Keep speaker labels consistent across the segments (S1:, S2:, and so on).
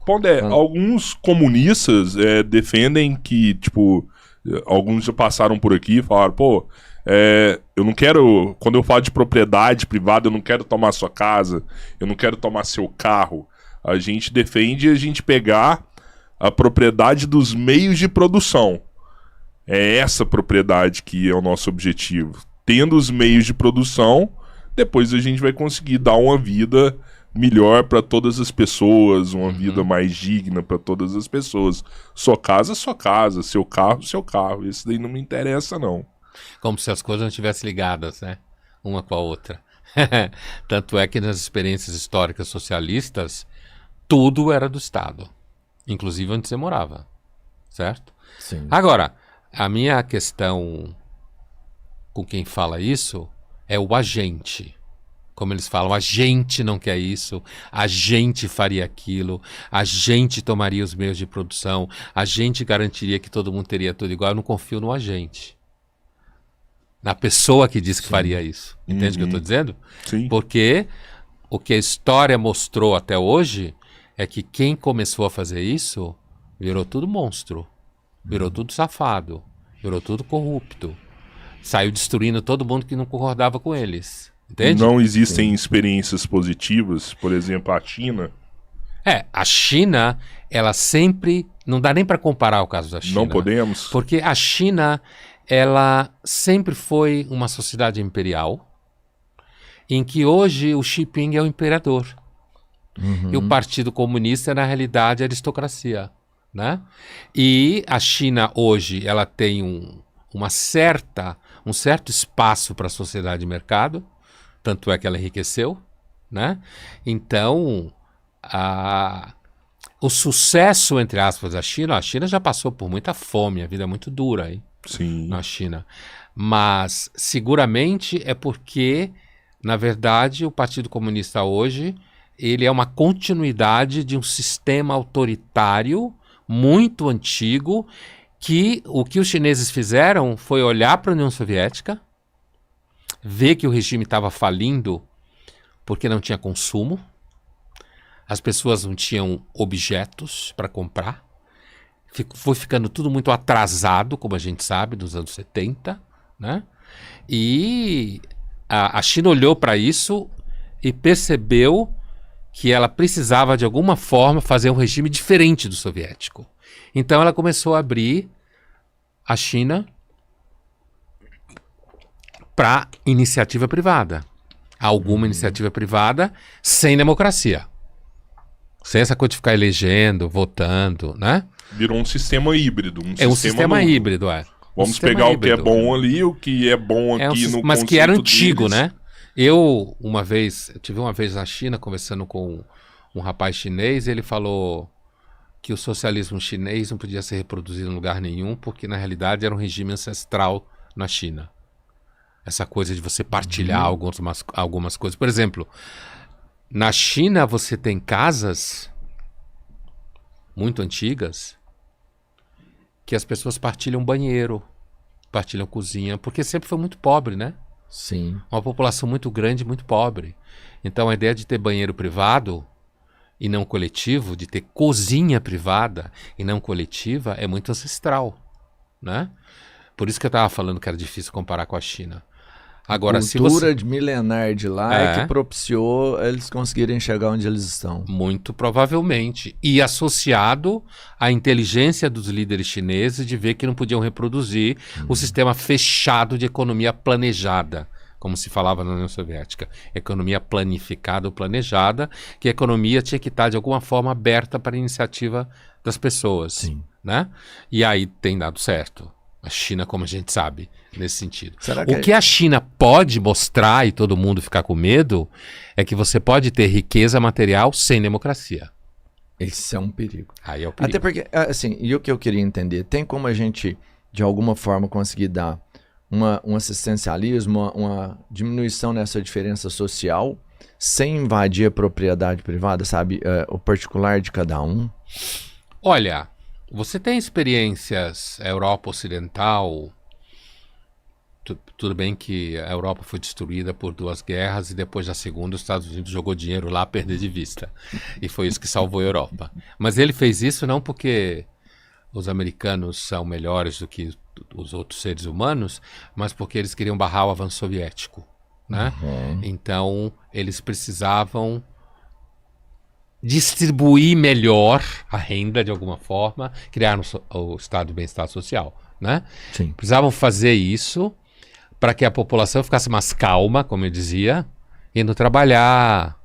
S1: Pondé, alguns comunistas defendem que, tipo, alguns já passaram por aqui e falaram, pô, eu não quero, quando eu falo de propriedade privada, eu não quero tomar sua casa, eu não quero tomar seu carro. A gente defende a gente pegar a propriedade dos meios de produção. É essa propriedade que é o nosso objetivo. Tendo os meios de produção, depois a gente vai conseguir dar uma vida melhor para todas as pessoas, uma vida mais digna para todas as pessoas. Sua casa, sua casa. Seu carro, seu carro. Isso daí não me interessa, não.
S2: Como se as coisas não estivessem ligadas, né? Uma com a outra. Tanto é que nas experiências históricas socialistas, tudo era do Estado. Inclusive onde você morava. Certo?
S3: Sim.
S2: Agora, a minha questão com quem fala isso é o agente. Como eles falam, a gente não quer isso, a gente faria aquilo, a gente tomaria os meios de produção, a gente garantiria que todo mundo teria tudo igual. Eu não confio no agente. Na pessoa que diz que faria isso. Entende o que eu estou dizendo?
S1: Sim.
S2: Porque o que a história mostrou até hoje é que quem começou a fazer isso virou tudo monstro, virou tudo safado, virou tudo corrupto. Saiu destruindo todo mundo que não concordava com eles. Entende?
S1: Não existem experiências positivas, por exemplo, a China.
S2: A China, ela sempre... Não dá nem para comparar o caso da China.
S1: Não podemos.
S2: Porque a China, ela sempre foi uma sociedade imperial, em que hoje o Xi Jinping é o imperador. E o Partido Comunista, na realidade, é a aristocracia. Né? E a China hoje, ela tem um certo espaço para a sociedade de mercado, tanto é que ela enriqueceu, né? Então, o sucesso, entre aspas, da China, a China já passou por muita fome, a vida é muito dura aí.
S1: Sim.
S2: Na China. Mas, seguramente, é porque, na verdade, o Partido Comunista hoje, ele é uma continuidade de um sistema autoritário muito antigo, que o que os chineses fizeram foi olhar para a União Soviética, ver que o regime estava falindo porque não tinha consumo, as pessoas não tinham objetos para comprar, foi ficando tudo muito atrasado, como a gente sabe, nos anos 70, né? E a China olhou para isso e percebeu que ela precisava, de alguma forma, fazer um regime diferente do soviético. Então ela começou a abrir a China para iniciativa privada. Alguma iniciativa privada sem democracia. Sem essa coisa de ficar elegendo, votando, né?
S1: Virou um sistema híbrido.
S2: Um sistema
S1: novo.
S2: híbrido,
S1: Vamos pegar o que é bom ali, o que é bom aqui no
S2: mas que era
S1: conceito
S2: antigo,
S1: deles.
S2: né? Eu tive uma vez na China, conversando com um rapaz chinês, e ele falou que o socialismo chinês não podia ser reproduzido em lugar nenhum, porque na realidade era um regime ancestral na China. Essa coisa de você partilhar algumas coisas. Por exemplo, na China você tem casas muito antigas que as pessoas partilham banheiro, partilham cozinha, porque sempre foi muito pobre, né?
S3: Sim.
S2: Uma população muito grande, muito pobre. Então a ideia de ter banheiro privado e não coletivo, de ter cozinha privada e não coletiva, é muito ancestral, né? Por isso que eu estava falando que era difícil comparar com a China. Agora,
S3: Cultura de milenar de lá é que propiciou eles conseguirem chegar onde eles estão.
S2: Muito provavelmente. E associado à inteligência dos líderes chineses de ver que não podiam reproduzir o sistema fechado de economia planejada, como se falava na União Soviética. Economia planificada ou planejada, que a economia tinha que estar de alguma forma aberta para a iniciativa das pessoas.
S3: Sim.
S2: Né? E aí tem dado certo. A China, como a gente sabe, nesse sentido.
S3: O
S2: que a China pode mostrar e todo mundo ficar com medo é que você pode ter riqueza material sem democracia.
S3: Esse é um perigo.
S2: Aí é o perigo.
S3: Até porque, assim, e o que eu queria entender, tem como a gente, de alguma forma, conseguir dar um assistencialismo, uma diminuição nessa diferença social, sem invadir a propriedade privada, sabe? O particular de cada um?
S2: Olha, você tem experiências Europa Ocidental, Tudo bem que a Europa foi destruída por 2 guerras e depois da segunda os Estados Unidos jogou dinheiro lá a perder de vista. E foi isso que salvou a Europa. Mas ele fez isso não porque os americanos são melhores do que os outros seres humanos, mas porque eles queriam barrar o avanço soviético, né? Então, eles precisavam distribuir melhor a renda de alguma forma, criar o estado de bem-estar social, né?
S3: Sim.
S2: Precisavam fazer isso para que a população ficasse mais calma, como eu dizia, indo trabalhar,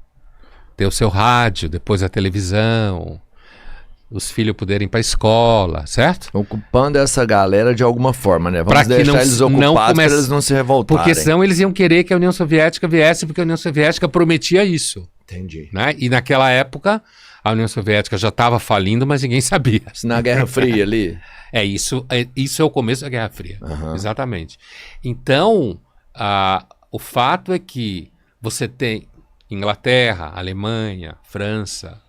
S2: ter o seu rádio, depois a televisão, os filhos poderem ir para a escola, certo?
S3: Ocupando essa galera de alguma forma, né? Vamos
S2: Pra que
S3: deixar
S2: não-
S3: eles
S2: não
S3: ocupados para
S2: comece-
S3: eles não se revoltarem.
S2: Porque senão eles iam querer que a União Soviética viesse, porque a União Soviética prometia isso,
S3: Entendi.
S2: né? E naquela época, a União Soviética já estava falindo, mas ninguém sabia.
S3: Se na Guerra Fria ali.
S2: Isso é o começo da Guerra Fria.
S3: Aham.
S2: Exatamente. Então, o fato é que você tem Inglaterra, Alemanha, França,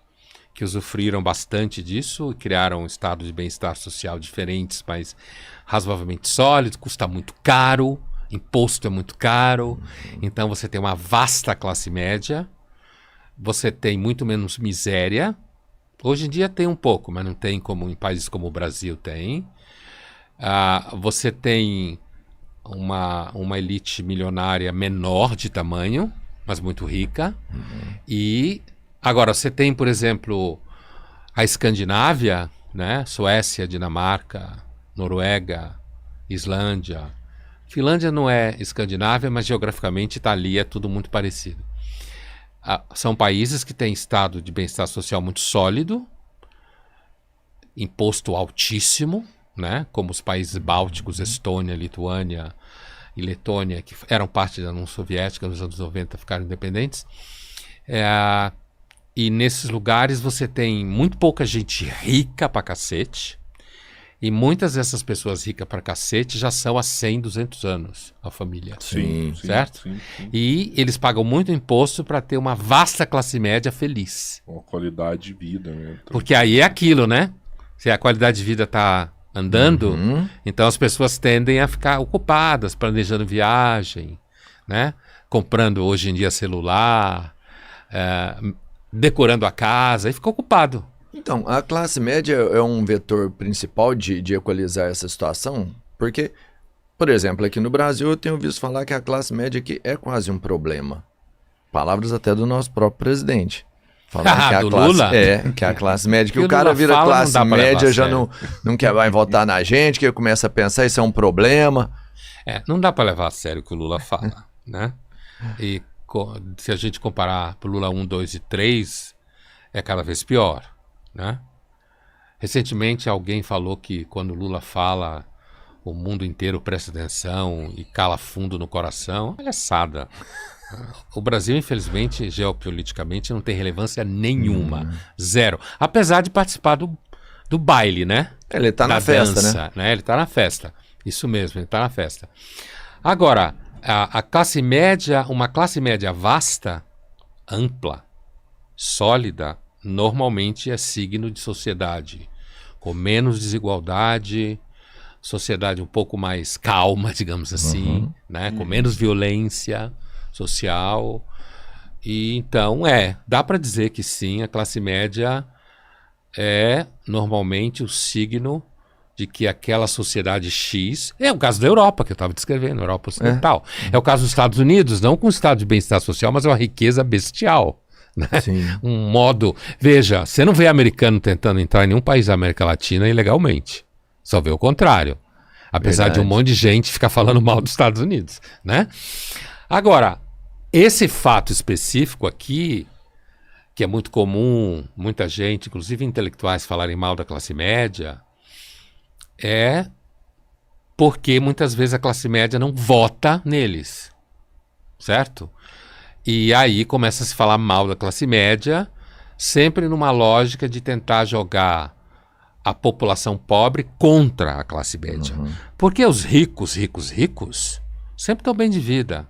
S2: que usufruíram bastante disso e criaram um estado de bem-estar social diferentes, mas razoavelmente sólido, custa muito caro, imposto é muito caro, então você tem uma vasta classe média, você tem muito menos miséria. Hoje em dia tem um pouco, mas não tem como em países como o Brasil tem. Você tem uma elite milionária menor de tamanho, mas muito rica. E agora você tem, por exemplo, a Escandinávia, né? Suécia, Dinamarca, Noruega, Islândia. Finlândia não é Escandinávia, mas geograficamente está ali, é tudo muito parecido. São países que têm estado de bem-estar social muito sólido, imposto altíssimo, né? Como os países bálticos, Estônia, Lituânia e Letônia, que eram parte da União Soviética nos anos 90, ficaram independentes. E nesses lugares você tem muito pouca gente rica pra cacete, e muitas dessas pessoas ricas pra cacete já são há 100, 200 anos, a família.
S3: Sim,
S2: certo?
S1: Sim.
S2: E eles pagam muito imposto para ter uma vasta classe média feliz.
S1: Uma qualidade de vida, né? Então,
S2: Porque aí é aquilo, né? Se a qualidade de vida está andando,
S3: Uhum.
S2: então as pessoas tendem a ficar ocupadas, planejando viagem, né? Comprando hoje em dia celular, decorando a casa, e fica ocupado.
S3: Então, a classe média é um vetor principal de equalizar essa situação? Porque, por exemplo, aqui no Brasil eu tenho visto falar que a classe média aqui é quase um problema. Palavras até do nosso próprio presidente. Falar que a
S2: Do
S3: classe,
S2: Lula?
S3: que a classe média, que
S2: Que
S3: o
S2: o
S3: cara
S2: Lula
S3: vira
S2: fala, não
S3: classe
S2: dá pra levar
S3: média,
S2: a
S3: já
S2: sério.
S3: não quer mais votar na gente, que começa a pensar isso é um problema.
S2: Não dá para levar a sério o que o Lula fala, né? E se a gente comparar pro Lula 1, 2 e 3, é cada vez pior, né? Recentemente alguém falou que quando o Lula fala, o mundo inteiro presta atenção e cala fundo no coração. Palhaçada. O Brasil, infelizmente, geopoliticamente, não tem relevância nenhuma. Zero. Apesar de participar do baile, né?
S3: Ele tá
S2: Da
S3: na festa,
S2: dança,
S3: né?
S2: Ele tá na festa. Isso mesmo, ele tá na festa. Agora, a classe média, uma classe média vasta, ampla, sólida, normalmente é signo de sociedade com menos desigualdade, sociedade um pouco mais calma, digamos assim, né? Com menos violência social. E então, dá para dizer que sim, a classe média é normalmente o signo de que aquela sociedade X, é o caso da Europa, que eu estava descrevendo, Europa Ocidental. É o caso dos Estados Unidos, não com o estado de bem-estar social, mas é uma riqueza bestial. Né?
S3: Sim.
S2: Um modo... Veja, você não vê americano tentando entrar em nenhum país da América Latina ilegalmente. Só vê o contrário. Apesar de um monte de gente ficar falando mal dos Estados Unidos, né? Agora, esse fato específico aqui, que é muito comum, muita gente, inclusive intelectuais, falarem mal da classe média, é porque muitas vezes a classe média não vota neles, certo? E aí começa a se falar mal da classe média, sempre numa lógica de tentar jogar a população pobre contra a classe média. Porque os ricos sempre estão bem de vida.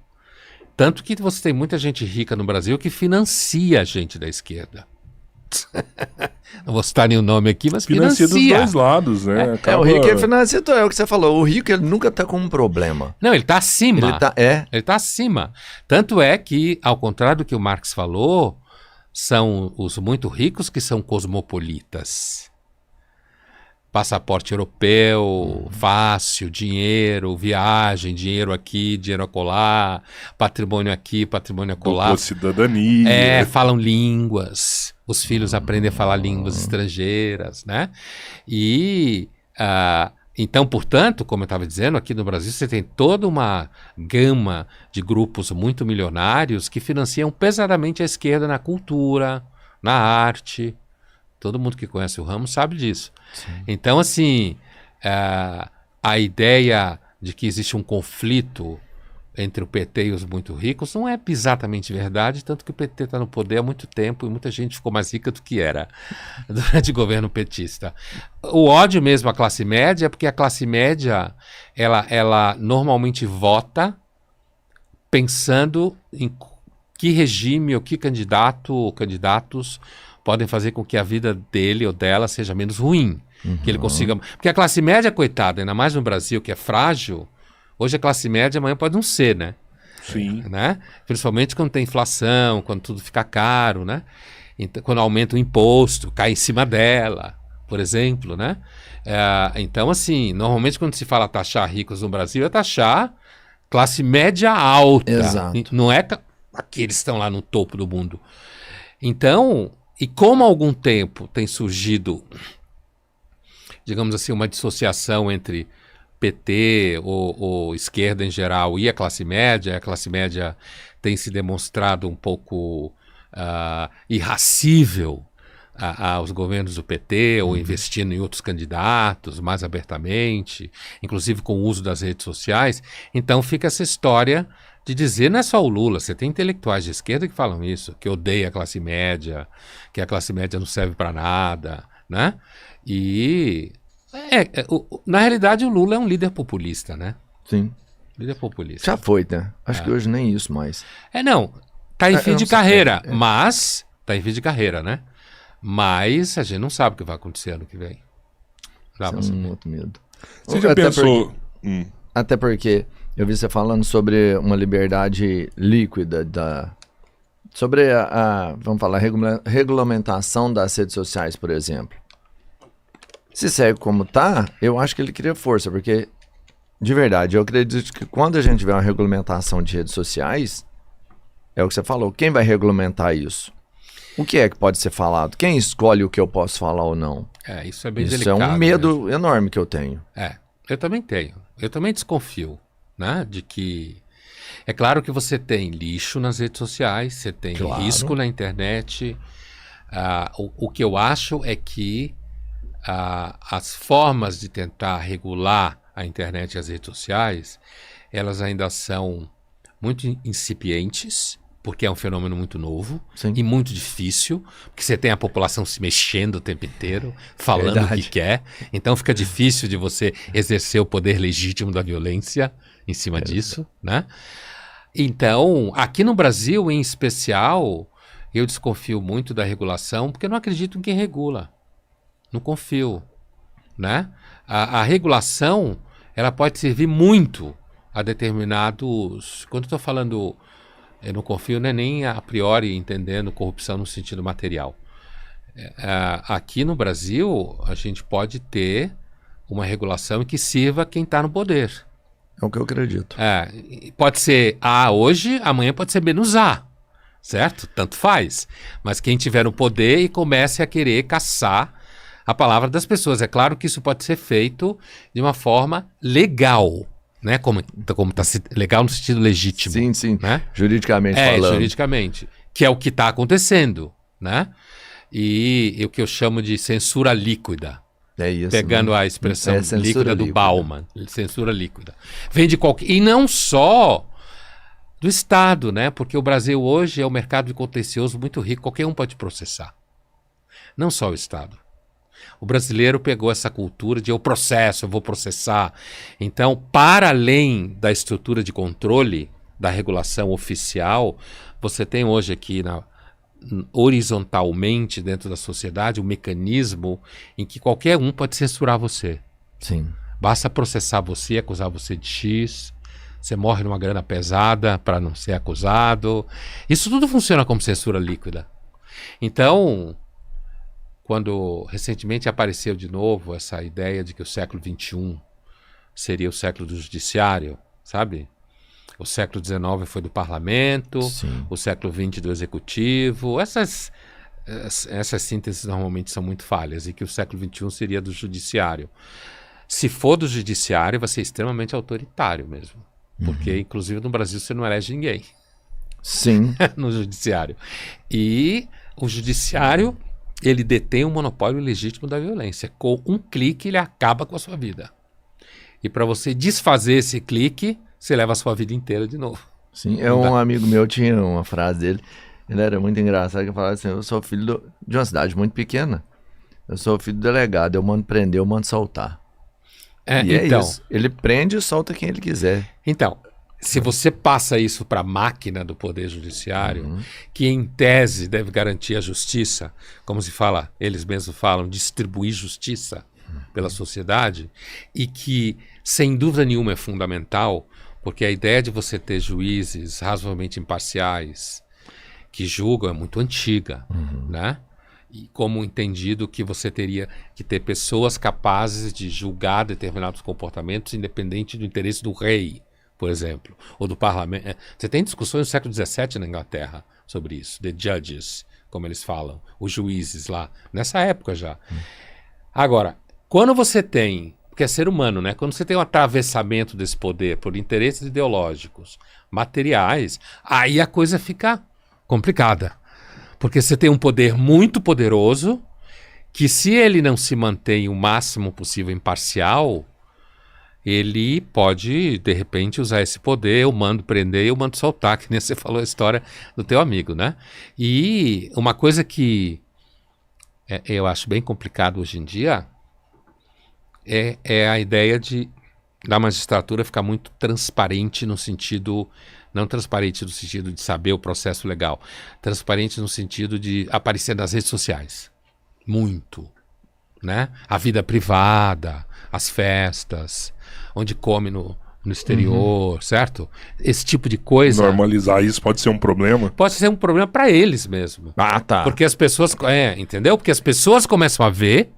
S2: Tanto que você tem muita gente rica no Brasil que financia a gente da esquerda. Não vou citar nenhum nome aqui, mas
S1: Financia dos
S2: financia.
S1: dois lados, né?
S3: O rico ele financia, é o que você falou. O rico ele nunca tá com um problema.
S2: Não, ele está acima.
S3: Ele
S2: tá acima. Tanto é que, ao contrário do que o Marx falou, são os muito ricos que são cosmopolitas. Passaporte europeu, fácil, dinheiro, viagem, dinheiro aqui, dinheiro acolá, patrimônio aqui, patrimônio acolá.
S1: Dupla cidadania.
S2: Falam línguas. Os filhos aprendem a falar línguas estrangeiras, né? E, então, portanto, como eu estava dizendo, aqui no Brasil você tem toda uma gama de grupos muito milionários que financiam pesadamente a esquerda na cultura, na arte. Todo mundo que conhece o ramo sabe disso. Sim. Então, assim, a ideia de que existe um conflito entre o PT e os muito ricos não é exatamente verdade, tanto que o PT está no poder há muito tempo e muita gente ficou mais rica do que era durante o governo petista. O ódio mesmo à classe média é porque a classe média, ela normalmente vota pensando em que regime ou que candidato ou candidatos podem fazer com que a vida dele ou dela seja menos ruim. Que ele consiga... Porque a classe média, coitada, ainda mais no Brasil, que é frágil, hoje a classe média amanhã pode não ser, né?
S1: Sim.
S2: Né? Principalmente quando tem inflação, quando tudo fica caro, né? Então, quando aumenta o imposto, cai em cima dela, por exemplo, né? Então, assim, normalmente quando se fala taxar ricos no Brasil, é taxar classe média alta.
S3: Exato.
S2: Não é aqueles que estão lá no topo do mundo. Então... E como há algum tempo tem surgido, digamos assim, uma dissociação entre PT ou esquerda em geral e a classe média tem se demonstrado um pouco irracível aos governos do PT ou investindo em outros candidatos mais abertamente, inclusive com o uso das redes sociais, então fica essa história de dizer, não é só o Lula, você tem intelectuais de esquerda que falam isso, que odeia a classe média, que a classe média não serve para nada, né? E, na realidade, o Lula é um líder populista, né?
S3: Sim.
S2: Líder populista.
S3: Já foi, né? Acho que hoje nem isso mais.
S2: Não, tá em fim de carreira, mas, tá em fim de carreira, né? Mas a gente não sabe o que vai acontecer ano que vem. Dá pra saber.
S3: Muito medo.
S1: Você já pensou...
S3: Até porque... Eu vi você falando sobre uma liberdade líquida, sobre vamos falar, regulamentação das redes sociais, por exemplo. Se segue como tá, eu acho que ele cria força, porque, de verdade, eu acredito que quando a gente vê uma regulamentação de redes sociais, é o que você falou, quem vai regulamentar isso? O que é que pode ser falado? Quem escolhe o que eu posso falar ou não?
S2: Isso é bem
S3: isso
S2: delicado.
S3: Isso é um medo enorme que eu tenho.
S2: Eu também tenho. Eu também desconfio. Né? De que é claro que você tem lixo nas redes sociais, você tem risco na internet. O que eu acho é que as formas de tentar regular a internet e as redes sociais, elas ainda são muito incipientes, porque é um fenômeno muito novo. Sim. E muito difícil, porque você tem a população se mexendo o tempo inteiro, falando o que quer, então fica difícil de você exercer o poder legítimo da violência em cima disso, né? Então, aqui no Brasil, em especial, eu desconfio muito da regulação, porque eu não acredito em quem regula. Não confio, né? A regulação, ela pode servir muito a determinados... Quando eu estou falando, eu não confio, não é nem a priori entendendo corrupção no sentido material. Aqui no Brasil, a gente pode ter uma regulação que sirva quem está no poder.
S3: É o que eu acredito.
S2: Pode ser A hoje, amanhã pode ser menos A, certo? Tanto faz. Mas quem tiver no poder e comece a querer caçar a palavra das pessoas. É claro que isso pode ser feito de uma forma legal, né? Como está legal no sentido legítimo.
S3: Sim, sim.
S2: Né?
S3: Juridicamente falando.
S2: Juridicamente. Que é o que está acontecendo, né? E o que eu chamo de censura líquida.
S3: É isso,
S2: pegando
S3: né?
S2: a expressão líquida do Bauman, censura líquida. Vem de qualquer... E não só do Estado, né? Porque o Brasil hoje é um mercado de contencioso muito rico, qualquer um pode processar. Não só o Estado. O brasileiro pegou essa cultura de eu vou processar. Então, para além da estrutura de controle, da regulação oficial, você tem hoje aqui horizontalmente dentro da sociedade um mecanismo em que qualquer um pode censurar você.
S3: Sim.
S2: Basta processar você, acusar você de X, você morre numa grana pesada para não ser acusado. Isso tudo funciona como censura líquida. Então, quando recentemente apareceu de novo essa ideia de que o século XXI seria o século do judiciário, sabe? O século XIX foi do parlamento,
S3: Sim.
S2: o século XX do executivo. Essas sínteses normalmente são muito falhas, e que o século XXI seria do judiciário. Se for do judiciário, vai ser extremamente autoritário mesmo. Porque, inclusive, no Brasil você não elege ninguém
S3: Sim.
S2: no judiciário. E o judiciário, ele detém o monopólio legítimo da violência. Com um clique, ele acaba com a sua vida. E para você desfazer esse clique, você leva a sua vida inteira de novo.
S3: Sim, um amigo meu tinha uma frase dele, ele era muito engraçado, que ele falava assim: eu sou filho de uma cidade muito pequena, eu sou filho do delegado, eu mando prender, eu mando soltar. E então, é isso, ele prende e solta quem ele quiser.
S2: Então, se você passa isso para a máquina do Poder Judiciário, que em tese deve garantir a justiça, como se fala, eles mesmos falam, distribuir justiça pela sociedade, e que, sem dúvida nenhuma, é fundamental, porque a ideia de você ter juízes razoavelmente imparciais que julgam é muito antiga, né? E como entendido que você teria que ter pessoas capazes de julgar determinados comportamentos independente do interesse do rei, por exemplo, ou do parlamento. Você tem discussões no século XVII na Inglaterra sobre isso, the judges, como eles falam, os juízes lá, nessa época já. Agora, quando você tem, porque é ser humano, né? Quando você tem um atravessamento desse poder por interesses ideológicos, materiais, aí a coisa fica complicada. Porque você tem um poder muito poderoso que, se ele não se mantém o máximo possível imparcial, ele pode, de repente, usar esse poder, eu mando prender, eu mando soltar, que nem você falou a história do teu amigo, né? E uma coisa que eu acho bem complicado hoje em dia é a ideia da magistratura ficar muito transparente no sentido... Não transparente no sentido de saber o processo legal. Transparente no sentido de aparecer nas redes sociais. Muito. Né? A vida privada, as festas, onde come no exterior, certo? Esse tipo de coisa.
S1: Normalizar isso pode ser um problema?
S2: Pode ser um problema para eles mesmo.
S3: Ah, tá.
S2: Porque as pessoas... entendeu? Porque as pessoas começam a ver,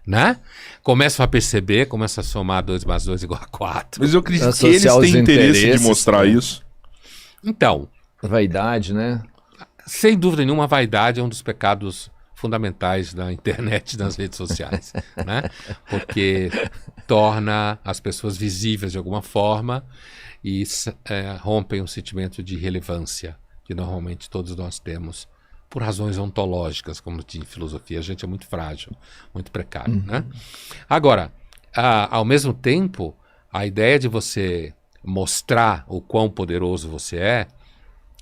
S2: né? Começam a perceber, começam a somar 2 mais 2 igual a 4.
S1: Mas eu acredito que eles têm interesse de mostrar isso.
S2: Então,
S3: vaidade, né?
S2: Sem dúvida nenhuma, a vaidade é um dos pecados fundamentais da internet e das redes sociais, né? Porque torna as pessoas visíveis de alguma forma e rompem um sentimento de relevância que normalmente todos nós temos por razões ontológicas, como tinha em filosofia. A gente é muito frágil, muito precário, né? Agora, ao mesmo tempo, a ideia de você mostrar o quão poderoso você é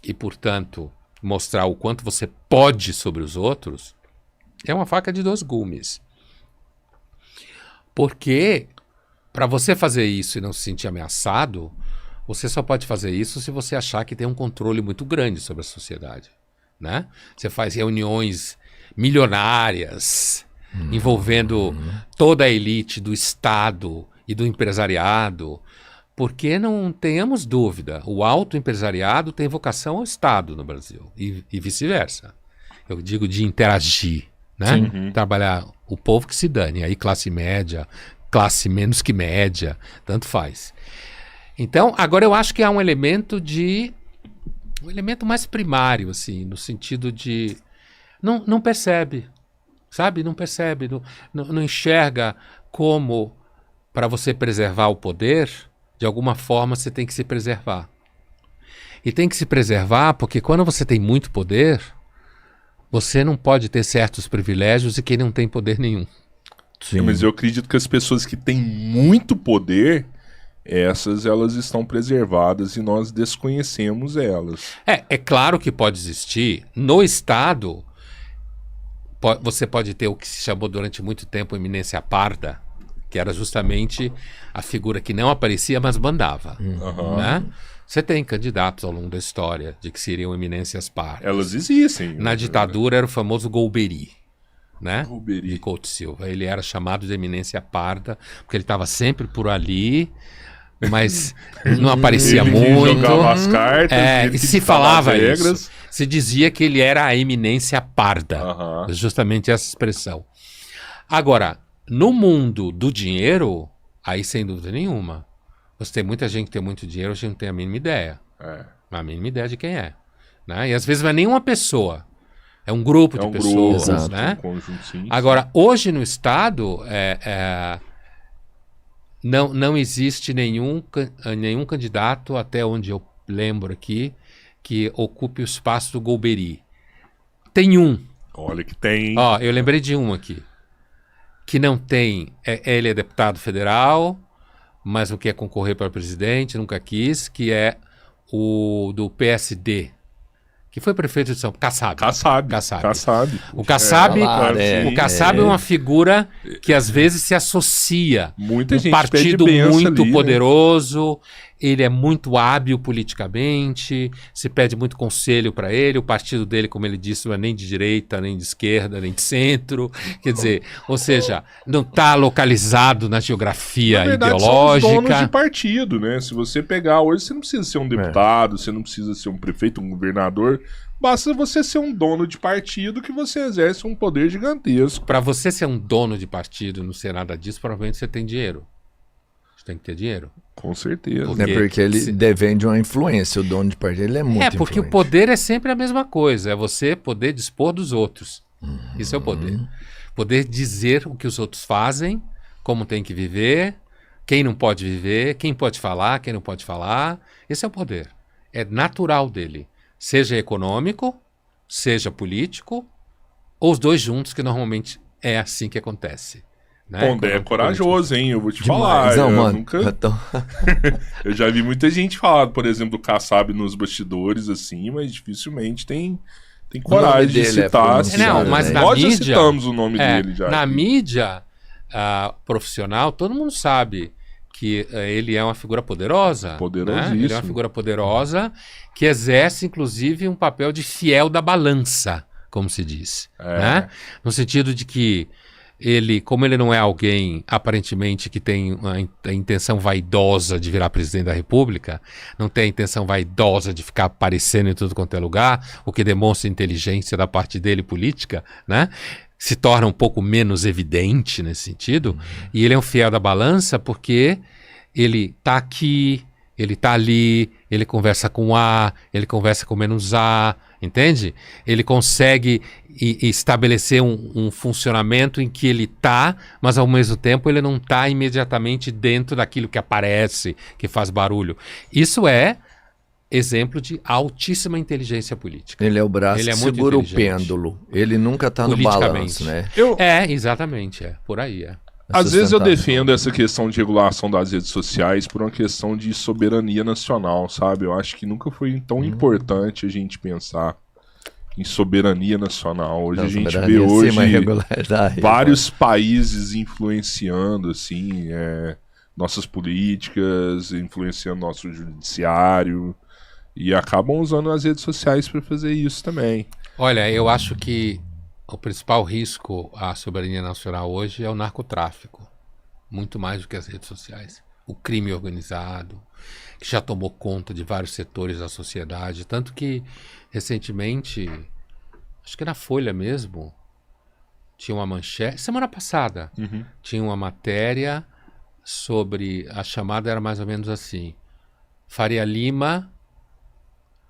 S2: e, portanto, mostrar o quanto você pode sobre os outros é uma faca de 2 gumes. Porque para você fazer isso e não se sentir ameaçado, você só pode fazer isso se você achar que tem um controle muito grande sobre a sociedade, né? Você faz reuniões milionárias envolvendo toda a elite do Estado e do empresariado. Porque não tenhamos dúvida, o alto empresariado tem vocação ao Estado no Brasil e vice-versa. Eu digo de interagir, né? Trabalhar o povo que se dane, aí classe média, classe menos que média, tanto faz. Então, agora eu acho que há um elemento mais primário, assim, no sentido de não percebe, sabe? Não percebe, não enxerga como, para você preservar o poder, de alguma forma você tem que se preservar. E tem que se preservar porque quando você tem muito poder, você não pode ter certos privilégios e quem não tem poder nenhum.
S1: Sim. Mas eu acredito que as pessoas que têm muito poder, elas estão preservadas e nós desconhecemos elas.
S2: É claro que pode existir. No Estado, você pode ter o que se chamou durante muito tempo eminência parda, que era justamente a figura que não aparecia, mas mandava. Né? Você tem candidatos ao longo da história de que seriam eminências pardas.
S1: Elas existem.
S2: Na ditadura era o famoso Golbery, né?
S1: Golbery.
S2: De Couto Silva. Ele era chamado de eminência parda, porque ele estava sempre por ali, mas não aparecia
S1: Ele
S2: muito.
S1: jogava as cartas, ele
S2: E
S1: que
S2: se
S1: ditava
S2: falava
S1: as regras.
S2: isso. Se dizia que ele era a eminência parda.
S1: Aham.
S2: Justamente essa expressão. Agora, no mundo do dinheiro, aí sem dúvida nenhuma. Você tem muita gente que tem muito dinheiro, a gente não tem a mínima ideia. A mínima ideia de quem é. Né? E às vezes não é nem uma pessoa. É um grupo de pessoas.
S3: exato.
S2: Né?
S1: Um conjunto, sim.
S2: Agora, hoje no Estado, não existe nenhum candidato, até onde eu lembro aqui, que ocupe o espaço do Golbery. Tem um.
S1: Olha que tem.
S2: Ó, eu lembrei de um aqui. Que não tem. Ele é deputado federal, mas não quer concorrer para presidente, nunca quis, que é o do PSD, que foi prefeito de São Paulo. Kassab. O Kassab é uma figura que às vezes se associa
S1: Muita
S2: um
S1: gente
S2: partido
S1: pede benção
S2: muito
S1: ali, né?
S2: poderoso. Ele é muito hábil politicamente, se pede muito conselho para ele. O partido dele, como ele disse, não é nem de direita, nem de esquerda, nem de centro. Quer dizer, ou seja, não está localizado na geografia
S1: Na verdade,
S2: ideológica.
S1: são os donos de partido, né? Se você pegar hoje, você não precisa ser um deputado, você não precisa ser um prefeito, um governador. Basta você ser um dono de partido que você exerce um poder gigantesco.
S2: Para você ser um dono de partido e não ser nada disso, provavelmente você tem dinheiro. Você tem que ter dinheiro.
S1: Com certeza.
S2: Porque
S3: É porque ele devende uma influência, o dono de partido, ele é muito
S2: porque
S3: influente.
S2: o poder é sempre a mesma coisa, é você poder dispor dos outros. Isso é o poder. Poder dizer o que os outros fazem, como tem que viver, quem não pode viver, quem pode falar, quem não pode falar. Esse é o poder. É natural dele. Seja econômico, seja político, ou os dois juntos, que normalmente é assim que acontece. Né?
S1: Pondé é corajoso, hein? Eu vou te
S3: Demais.
S1: falar.
S3: Não,
S1: eu
S3: mano.
S1: nunca...
S3: Então,
S1: Eu já vi muita gente falar, por exemplo, do Kassab nos bastidores, assim, mas dificilmente tem coragem de
S3: dele é
S1: citar.
S3: pronunciado,
S2: Não, mas
S3: né?
S2: na
S1: Nós já
S2: mídia...
S1: citamos o nome dele já.
S2: Na
S1: aqui.
S2: mídia profissional, todo mundo sabe que ele é uma figura poderosa. Né?
S1: Poderosíssimo.
S2: Ele é uma figura poderosa que exerce, inclusive, um papel de fiel da balança, como se diz. Né? No sentido de que ele, como ele não é alguém, aparentemente, que tem a intenção vaidosa de virar presidente da República, não tem a intenção vaidosa de ficar aparecendo em tudo quanto é lugar, o que demonstra inteligência da parte dele política, né? Se torna um pouco menos evidente nesse sentido. E ele é um fiel da balança porque ele está aqui, ele está ali, ele conversa com A, ele conversa com menos A, entende? Ele consegue estabelecer um funcionamento em que ele está, mas ao mesmo tempo ele não está imediatamente dentro daquilo que aparece, que faz barulho. Isso é exemplo de altíssima inteligência política.
S3: ele é o braço
S2: Ele é
S3: que
S2: muito
S3: segura o
S2: inteligente.
S3: pêndulo. Ele nunca tá no balanço, né?
S2: Exatamente, por aí.
S1: Às vezes eu
S3: sustentável.
S1: defendo essa questão de regulação das redes sociais por uma questão de soberania nacional, sabe? Eu acho que nunca foi tão importante a gente pensar em soberania nacional. Hoje
S3: Não,
S1: a gente
S3: soberania
S1: vê
S3: sim,
S1: hoje
S3: mas regularidade,
S1: vários países influenciando, assim, nossas políticas, influenciando nosso judiciário e acabam usando as redes sociais para fazer isso também.
S2: Olha, eu acho que o principal risco à soberania nacional hoje é o narcotráfico, muito mais do que as redes sociais. O crime organizado, que já tomou conta de vários setores da sociedade, tanto que recentemente, acho que na Folha mesmo, tinha uma manchete, semana passada, tinha uma matéria sobre, a chamada era mais ou menos assim: Faria Lima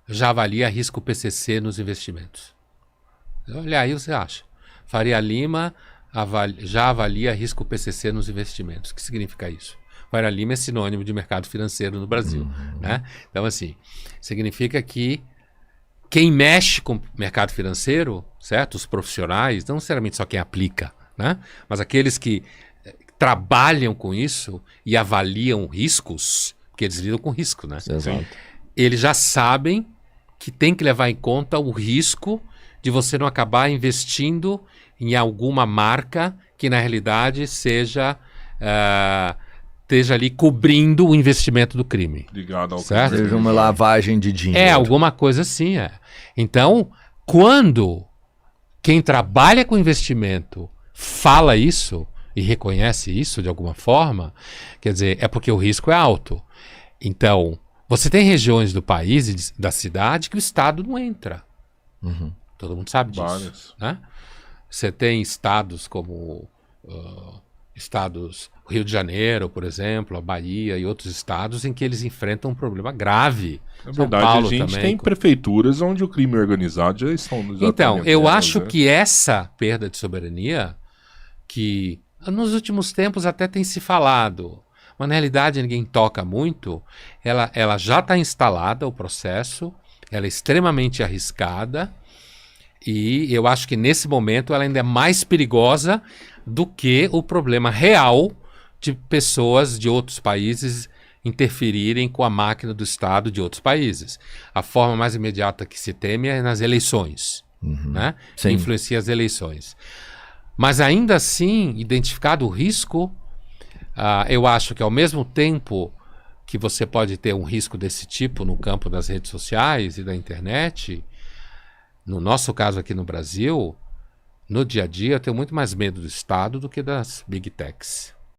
S2: já avalia risco PCC nos investimentos. Olha aí, você acha. Faria Lima já avalia risco PCC nos investimentos. O que significa isso? Faria Lima é sinônimo de mercado financeiro no Brasil. Né? Então, assim, significa que quem mexe com o mercado financeiro, certo? Os profissionais, não necessariamente só quem aplica, né? Mas aqueles que trabalham com isso e avaliam riscos, porque eles lidam com risco, né?
S3: Exato.
S2: Eles já sabem que tem que levar em conta o risco de você não acabar investindo em alguma marca que na realidade esteja ali cobrindo o investimento do crime.
S1: Ligado ao
S2: Certo?
S1: crime.
S3: Seja uma lavagem de dinheiro.
S2: É, alguma coisa assim, é. Então, quando quem trabalha com investimento fala isso e reconhece isso de alguma forma, quer dizer, é porque o risco é alto. Então, você tem regiões do país e da cidade que o Estado não entra.
S3: Uhum.
S2: Todo mundo sabe disso.
S1: Várias.
S2: Né? Você tem estados como Rio de Janeiro, por exemplo, a Bahia e outros estados em que eles enfrentam um problema grave.
S1: Na
S2: São
S1: verdade,
S2: Paulo
S1: a gente
S2: também.
S1: tem prefeituras onde o crime organizado já estão
S2: Então,
S1: exatamente
S2: eu
S1: nelas,
S2: acho
S1: né?
S2: que essa perda de soberania, que nos últimos tempos até tem se falado, mas na realidade ninguém toca muito, ela já está instalada, o processo, ela é extremamente arriscada, e eu acho que nesse momento ela ainda é mais perigosa do que o problema real de pessoas de outros países interferirem com a máquina do Estado de outros países. A forma mais imediata que se teme é nas eleições, né? Que
S3: Sim.
S2: influencia as eleições. Mas ainda assim, identificado o risco, eu acho que ao mesmo tempo que você pode ter um risco desse tipo no campo das redes sociais e da internet, no nosso caso aqui no Brasil, no dia a dia, eu tenho muito mais medo do Estado do que das Big Techs.